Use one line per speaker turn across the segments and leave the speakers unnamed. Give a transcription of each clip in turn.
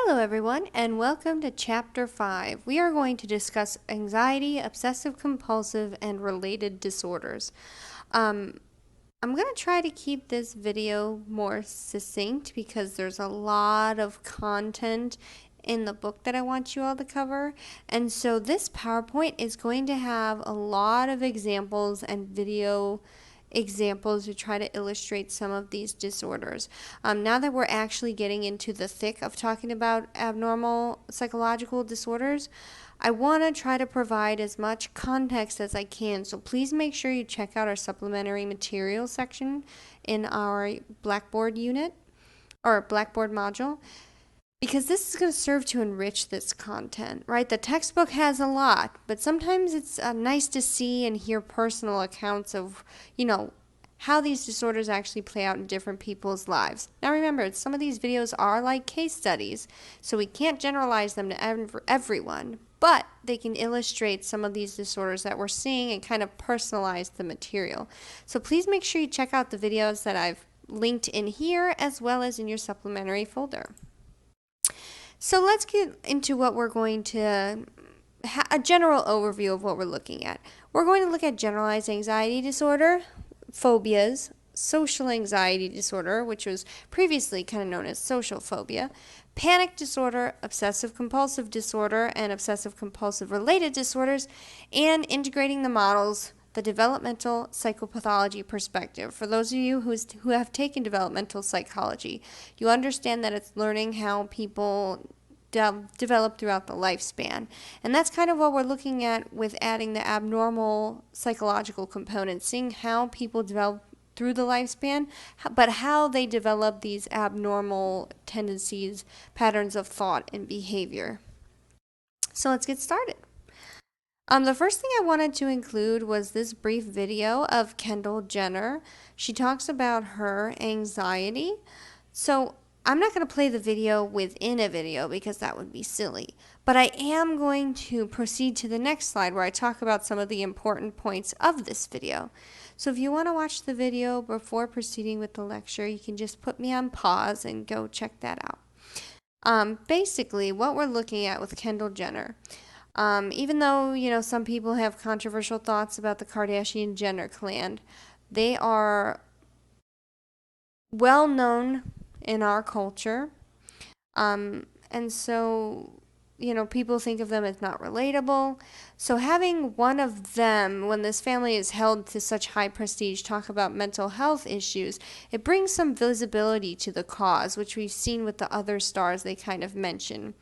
Hello, everyone, and welcome to Chapter 5. We are going to discuss anxiety, obsessive compulsive, and related disorders. Um, I'm going to try to keep this video more succinct because there's a lot of content in the book that I want you all to cover. And so this PowerPoint is going to have a lot of examples and video examples to try to illustrate some of these disorders. Now that we're actually getting into the thick of talking about abnormal psychological disorders, I want to try to provide as much context as I can. So please make sure you check out our supplementary materials section in our Blackboard unit or Blackboard module, because this is going to serve to enrich this content, right? The textbook has a lot, but sometimes it's nice to see and hear personal accounts of, how these disorders actually play out in different people's lives. Now remember, some of these videos are like case studies, so we can't generalize them to everyone, but they can illustrate some of these disorders that we're seeing and kind of personalize the material. So please make sure you check out the videos that I've linked in here as well as in your supplementary folder. So let's get into what we're going to, a general overview of what we're looking at. We're going to look at generalized anxiety disorder, phobias, social anxiety disorder, which was previously kind of known as social phobia, panic disorder, obsessive compulsive disorder, and obsessive compulsive related disorders, and integrating the models, the developmental psychopathology perspective. For those of you who have taken developmental psychology, you understand that it's learning how people develop throughout the lifespan. And that's kind of what we're looking at with adding the abnormal psychological components, seeing how people develop through the lifespan, but how they develop these abnormal tendencies, patterns of thought, and behavior. So let's get started. The first thing I wanted to include was this brief video of Kendall Jenner. She talks about her anxiety. So I'm not going to play the video within a video because that would be silly. But I am going to proceed to the next slide where I talk about some of the important points of this video. So if you want to watch the video before proceeding with the lecture, you can just put me on pause and go check that out. Basically, what we're looking at with Kendall Jenner. Even though, some people have controversial thoughts about the Kardashian-Jenner clan, they are well known in our culture. And so, people think of them as not relatable. So having one of them, when this family is held to such high prestige, talk about mental health issues, it brings some visibility to the cause, which we've seen with the other stars they kind of mention.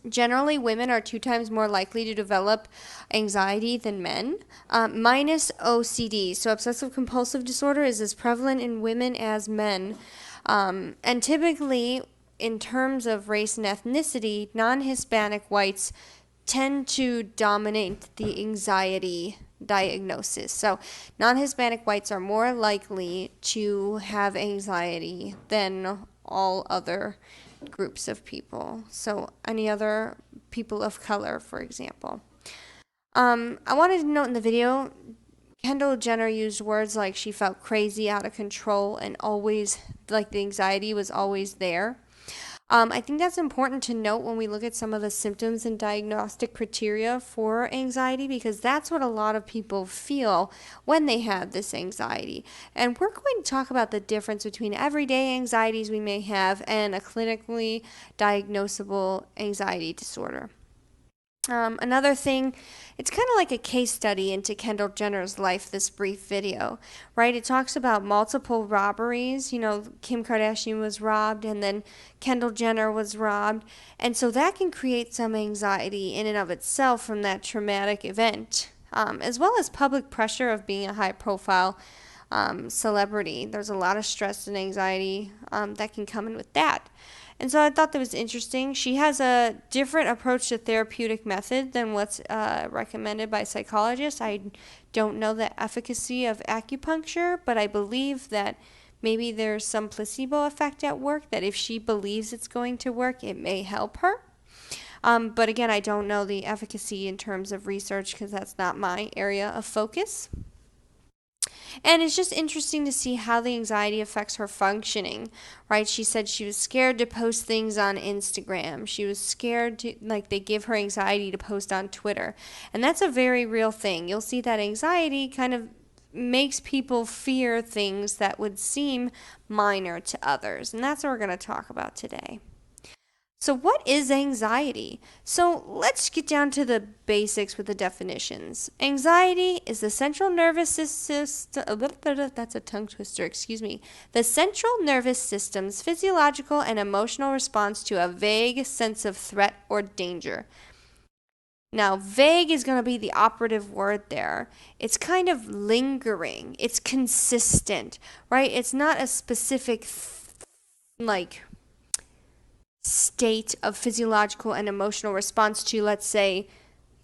Generally, women are 2 times more likely to develop anxiety than men, minus OCD. So obsessive compulsive disorder is as prevalent in women as men. And typically, in terms of race and ethnicity, non-Hispanic whites tend to dominate the anxiety diagnosis. So non-Hispanic whites are more likely to have anxiety than all other groups of people. So any other people of color, for example. I wanted to note in the video, Kendall Jenner used words like she felt crazy, out of control, and always, like the anxiety was always there. I think that's important to note when we look at some of the symptoms and diagnostic criteria for anxiety, because that's what a lot of people feel when they have this anxiety. And we're going to talk about the difference between everyday anxieties we may have and a clinically diagnosable anxiety disorder. Another thing, it's kind of like a case study into Kendall Jenner's life, this brief video, right? It talks about multiple robberies. Kim Kardashian was robbed and then Kendall Jenner was robbed. And so that can create some anxiety in and of itself from that traumatic event, as well as public pressure of being a high-profile celebrity. There's a lot of stress and anxiety that can come in with that. And so I thought that was interesting. She has a different approach to therapeutic method than what's recommended by psychologists. I don't know the efficacy of acupuncture, but I believe that maybe there's some placebo effect at work, that if she believes it's going to work, it may help her. But again, I don't know the efficacy in terms of research because that's not my area of focus. And it's just interesting to see how the anxiety affects her functioning, right? She said she was scared to post things on Instagram. She was scared to, like, they give her anxiety to post on Twitter. And that's a very real thing. You'll see that anxiety kind of makes people fear things that would seem minor to others. And that's what we're going to talk about today. So, what is anxiety? So, let's get down to the basics with the definitions. Anxiety is the central nervous system, that's a tongue twister, excuse me. The central nervous system's physiological and emotional response to a vague sense of threat or danger. Now, vague is going to be the operative word there. It's kind of lingering, it's consistent, right? It's not a specific, state of physiological and emotional response to, let's say,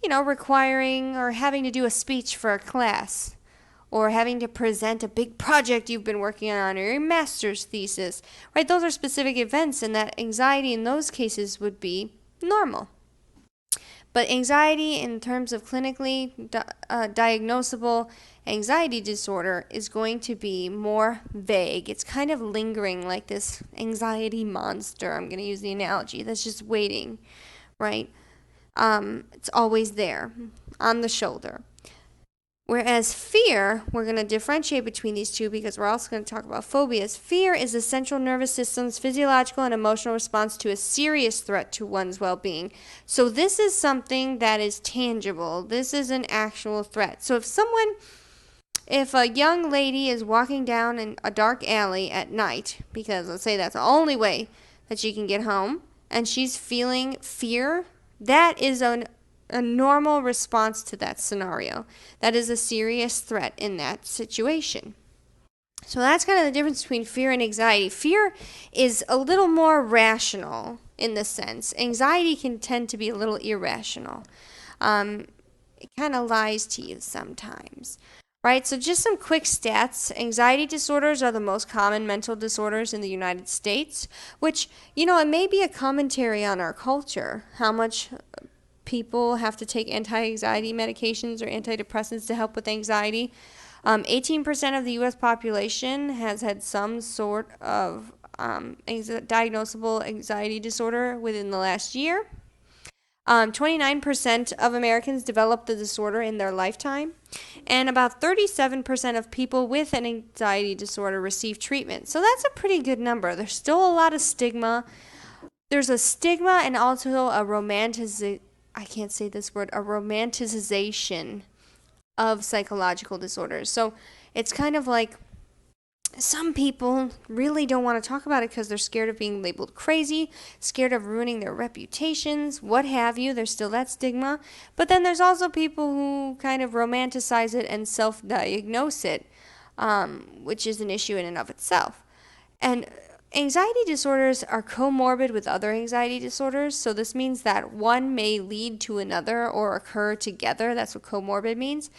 requiring or having to do a speech for a class, or having to present a big project you've been working on, or your master's thesis, right? Those are specific events, and that anxiety in those cases would be normal. But anxiety, in terms of clinically diagnosable anxiety disorder, is going to be more vague. It's kind of lingering, like this anxiety monster. I'm going to use the analogy that's just waiting, right? It's always there on the shoulder. Whereas fear, we're going to differentiate between these two because we're also going to talk about phobias. Fear is the central nervous system's physiological and emotional response to a serious threat to one's well-being. So this is something that is tangible. This is an actual threat. So if a young lady is walking down in a dark alley at night, because let's say that's the only way that she can get home, and she's feeling fear, that is a normal response to that scenario. That is a serious threat in that situation. So that's kind of the difference between fear and anxiety. Fear is a little more rational in the sense. Anxiety can tend to be a little irrational. It kind of lies to you sometimes. Right, so just some quick stats. Anxiety disorders are the most common mental disorders in the United States, which, it may be a commentary on our culture, how much people have to take anti-anxiety medications or antidepressants to help with anxiety. 18% of the U.S. population has had some sort of diagnosable anxiety disorder within the last year. 29% of Americans develop the disorder in their lifetime, and about 37% of people with an anxiety disorder receive treatment. So that's a pretty good number. There's still a lot of stigma. There's a stigma and also a romanticization of psychological disorders. So it's kind of like some people really don't want to talk about it because they're scared of being labeled crazy, scared of ruining their reputations, what have you. There's still that stigma. But then there's also people who kind of romanticize it and self-diagnose it, which is an issue in and of itself. And anxiety disorders are comorbid with other anxiety disorders, so this means that one may lead to another or occur together. That's what comorbid means.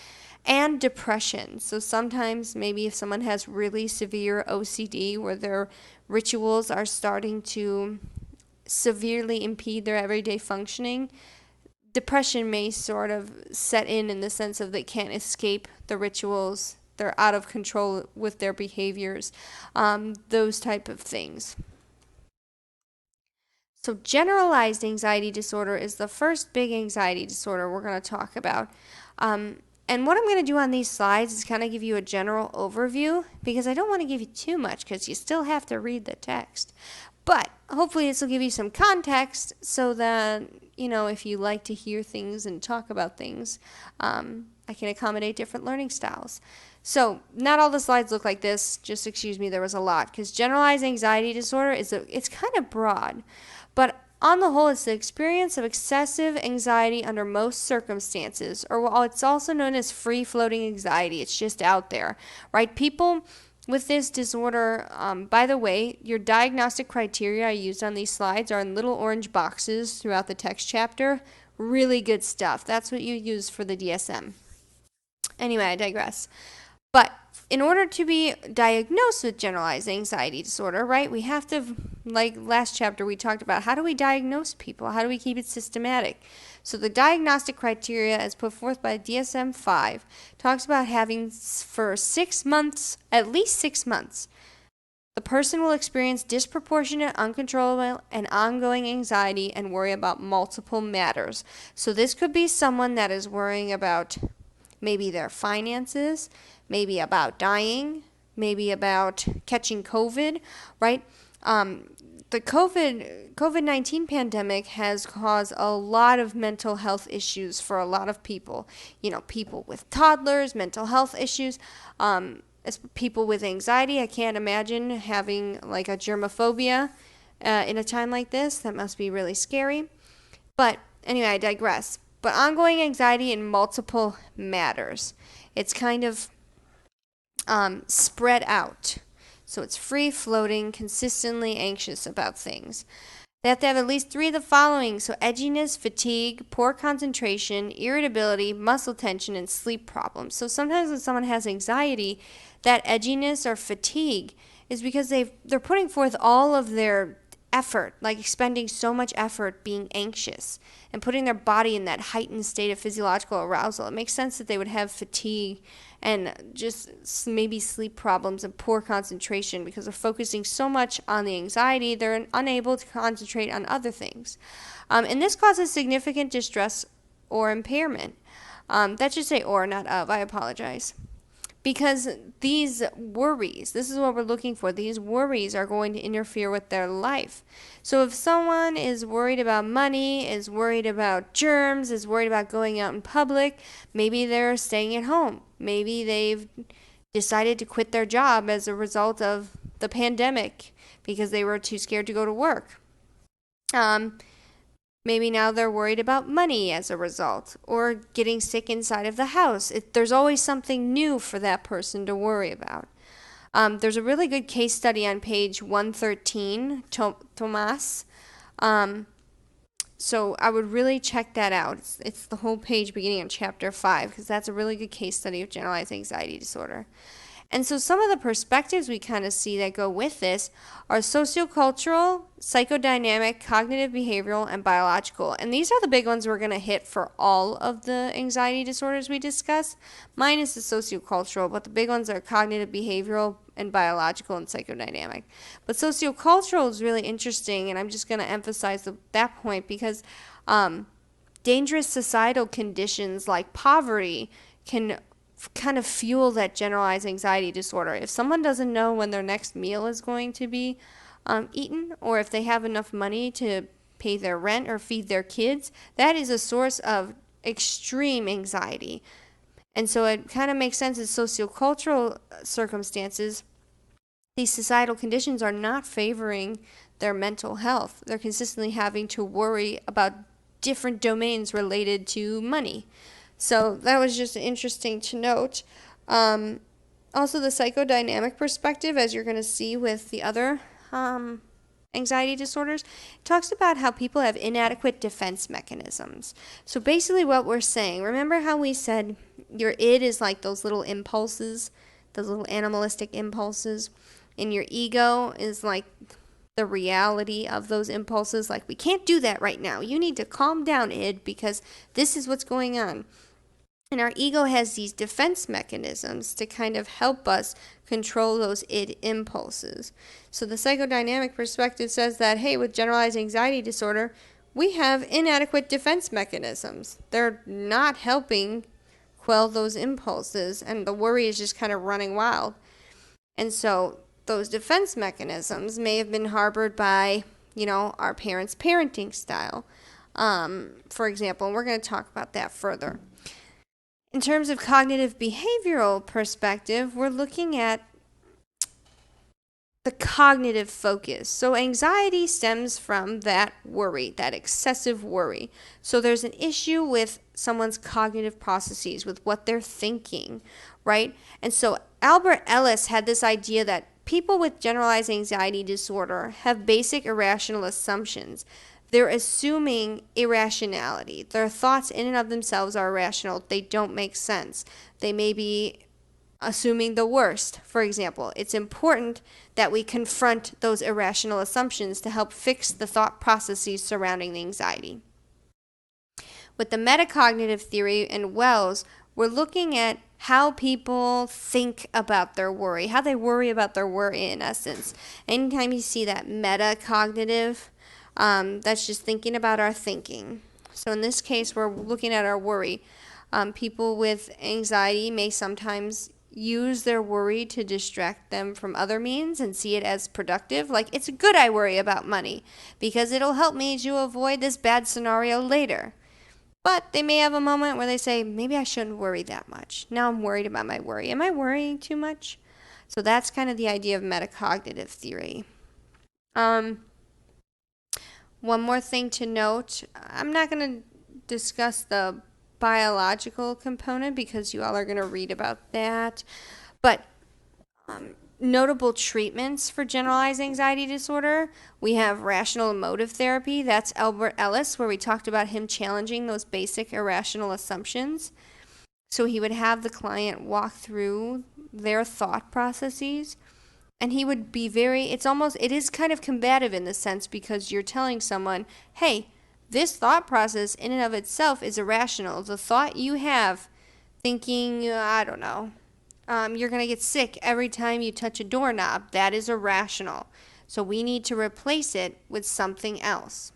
And depression. So sometimes maybe if someone has really severe OCD where their rituals are starting to severely impede their everyday functioning, depression may sort of set in the sense of they can't escape the rituals. They're out of control with their behaviors, those type of things. So generalized anxiety disorder is the first big anxiety disorder we're going to talk about. And what I'm going to do on these slides is kind of give you a general overview because I don't want to give you too much because you still have to read the text. But hopefully this will give you some context so that, if you like to hear things and talk about things, I can accommodate different learning styles. So not all the slides look like this. Just excuse me, there was a lot because generalized anxiety disorder it's kind of broad. But on the whole, it's the experience of excessive anxiety under most circumstances, or it's also known as free-floating anxiety. It's just out there, right? People with this disorder, by the way, your diagnostic criteria I used on these slides are in little orange boxes throughout the text chapter. Really good stuff. That's what you use for the DSM. Anyway, I digress. But in order to be diagnosed with generalized anxiety disorder, right, we have to, like last chapter we talked about, how do we diagnose people? How do we keep it systematic? So the diagnostic criteria as put forth by DSM-5 talks about having for 6 months, at least 6 months, the person will experience disproportionate, uncontrollable, and ongoing anxiety and worry about multiple matters. So this could be someone that is worrying about maybe their finances, maybe about dying, maybe about catching COVID, right? The COVID-19 pandemic has caused a lot of mental health issues for a lot of people. You know, people with toddlers, mental health issues, as people with anxiety. I can't imagine having like a germophobia in a time like this. That must be really scary. But anyway, I digress. But ongoing anxiety in multiple matters. It's kind of spread out. So it's free floating, consistently anxious about things. They have to have at least 3 of the following. So edginess, fatigue, poor concentration, irritability, muscle tension, and sleep problems. So sometimes when someone has anxiety, that edginess or fatigue is because they're putting forth all of their effort, like expending so much effort being anxious and putting their body in that heightened state of physiological arousal. It makes sense that they would have fatigue and just maybe sleep problems and poor concentration because they're focusing so much on the anxiety, they're unable to concentrate on other things. And this causes significant distress or impairment. That should say or, not of. I apologize. Because these worries, this is what we're looking for, these worries are going to interfere with their life. So if someone is worried about money, is worried about germs, is worried about going out in public, maybe they're staying at home. Maybe they've decided to quit their job as a result of the pandemic because they were too scared to go to work. Maybe now they're worried about money as a result, or getting sick inside of the house. There's always something new for that person to worry about. There's a really good case study on page 113, Tomas. So I would really check that out. It's the whole page beginning on chapter 5, because that's a really good case study of generalized anxiety disorder. And so some of the perspectives we kind of see that go with this are sociocultural, psychodynamic, cognitive behavioral, and biological. And these are the big ones we're going to hit for all of the anxiety disorders we discuss, minus the sociocultural, but the big ones are cognitive behavioral and biological and psychodynamic. But sociocultural is really interesting, and I'm just going to emphasize that point because dangerous societal conditions like poverty can kind of fuel that generalized anxiety disorder. If someone doesn't know when their next meal is going to be eaten, or if they have enough money to pay their rent or feed their kids, that is a source of extreme anxiety. And so it kind of makes sense in sociocultural circumstances, these societal conditions are not favoring their mental health. They're consistently having to worry about different domains related to money. So that was just interesting to note. Also, the psychodynamic perspective, as you're going to see with the other anxiety disorders, talks about how people have inadequate defense mechanisms. So basically what we're saying, remember how we said your id is like those little impulses, those little animalistic impulses, and your ego is like the reality of those impulses. Like, we can't do that right now. You need to calm down, id, because this is what's going on. And our ego has these defense mechanisms to kind of help us control those id impulses. So the psychodynamic perspective says that, hey, with generalized anxiety disorder, we have inadequate defense mechanisms. They're not helping quell those impulses, and the worry is just kind of running wild. And so those defense mechanisms may have been harbored by, our parents' parenting style, for example, and we're going to talk about that further. In terms of cognitive behavioral perspective, we're looking at the cognitive focus. So anxiety stems from that worry, that excessive worry. So there's an issue with someone's cognitive processes, with what they're thinking, right? And so Albert Ellis had this idea that people with generalized anxiety disorder have basic irrational assumptions. They're assuming irrationality. Their thoughts in and of themselves are irrational. They don't make sense. They may be assuming the worst. For example, it's important that we confront those irrational assumptions to help fix the thought processes surrounding the anxiety. With the metacognitive theory and Wells, we're looking at how people think about their worry, how they worry about their worry in essence. Anytime you see that metacognitive, that's just thinking about our thinking. So in this case, we're looking at our worry. People with anxiety may sometimes use their worry to distract them from other means and see it as productive. Like, it's good I worry about money because it'll help me to avoid this bad scenario later. But they may have a moment where they say, maybe I shouldn't worry that much. Now I'm worried about my worry. Am I worrying too much? So that's kind of the idea of metacognitive theory. One more thing to note, I'm not going to discuss the biological component because you all are going to read about that. But notable treatments for generalized anxiety disorder, we have rational emotive therapy. That's Albert Ellis, where we talked about him challenging those basic irrational assumptions. So he would have the client walk through their thought processes, and he would be it is kind of combative in the sense because you're telling someone, hey, this thought process in and of itself is irrational. The thought you have thinking, I don't know, you're going to get sick every time you touch a doorknob, that is irrational. So we need to replace it with something else.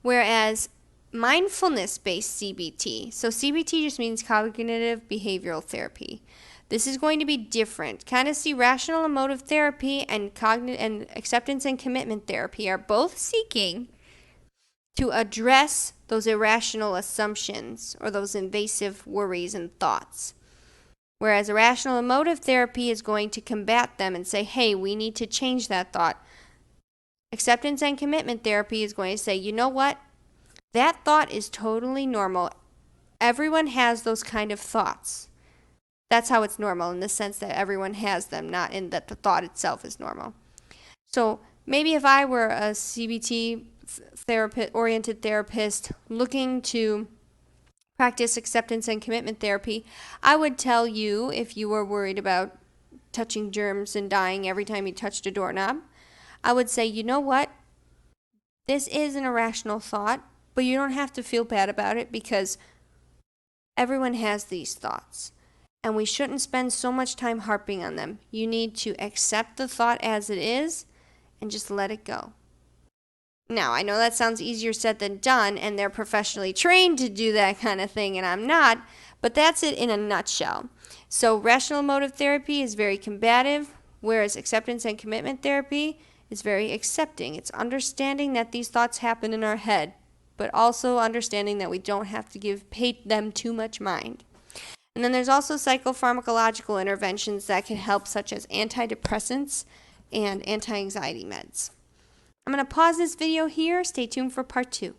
Whereas mindfulness-based CBT, so CBT just means cognitive behavioral therapy. This is going to be different. Kind of see rational emotive therapy and acceptance and commitment therapy are both seeking to address those irrational assumptions or those invasive worries and thoughts. Whereas irrational emotive therapy is going to combat them and say, hey, we need to change that thought. Acceptance and commitment therapy is going to say, you know what? That thought is totally normal. Everyone has those kind of thoughts. That's how it's normal, in the sense that everyone has them, not in that the thought itself is normal. So maybe if I were a CBT oriented therapist looking to practice acceptance and commitment therapy, I would tell you, if you were worried about touching germs and dying every time you touched a doorknob, I would say, you know what? This is an irrational thought, but you don't have to feel bad about it because everyone has these thoughts. And we shouldn't spend so much time harping on them. You need to accept the thought as it is and just let it go. Now, I know that sounds easier said than done, and they're professionally trained to do that kind of thing, and I'm not, but that's it in a nutshell. So rational emotive therapy is very combative, whereas acceptance and commitment therapy is very accepting. It's understanding that these thoughts happen in our head, but also understanding that we don't have to pay them too much mind. And then there's also psychopharmacological interventions that can help, such as antidepressants and anti-anxiety meds. I'm going to pause this video here. Stay tuned for part 2.